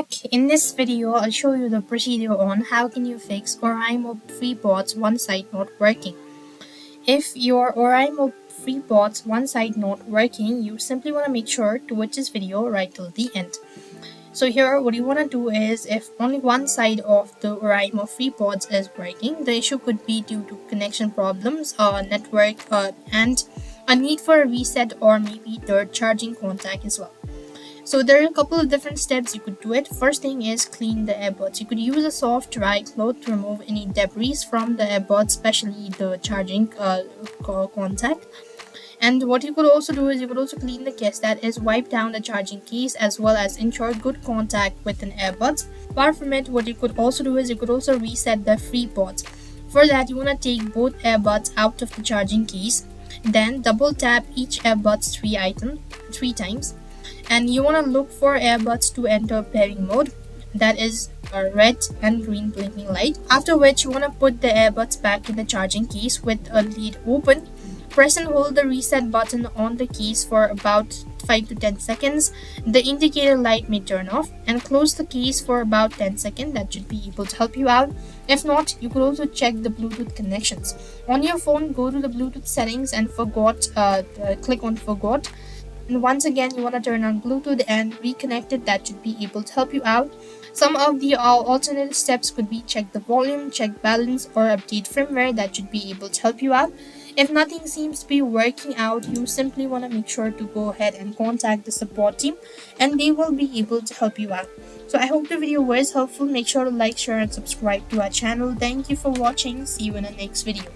Okay, in this video, I'll show you the procedure on how can you fix Oraimo FreePods one side not working. If your Oraimo FreePods one side not working, you simply want to make sure to watch this video right till the end. So here, what you want to do is, if only one side of the Oraimo FreePods is working, the issue could be due to connection problems, network, and a need for a reset, or maybe the charging contact as well. So there are a couple of different steps you could do it. First thing is clean the earbuds. You could use a soft dry cloth to remove any debris from the earbuds, especially the charging contact. And what you could also do is you could also clean the case, that is wipe down the charging case, as well as ensure good contact with an earbuds. Apart from it, what you could also do is you could also reset the FreePods. For that, you want to take both earbuds out of the charging case, then double tap each earbuds three times, and you want to look for earbuds to enter pairing mode, that is a red and green blinking light. After which, you want to put the earbuds back in the charging case with a lid open. Press and hold the reset button on the case for about 5 to 10 seconds. The indicator light may turn off, and close the case for about 10 seconds. That should be able to help you out. If not, you could also check the Bluetooth connections. On your phone, go to the Bluetooth settings and click on forgot. And once again, you want to turn on Bluetooth and reconnect it. That should be able to help you out. Some of the alternative steps could be check the volume, check balance, or update firmware. That should be able to help you out. If nothing seems to be working out, you simply want to make sure to go ahead and contact the support team, and they will be able to help you out. So I hope the video was helpful. Make sure to like, share, and subscribe to our channel. Thank you for watching. See you in the next video.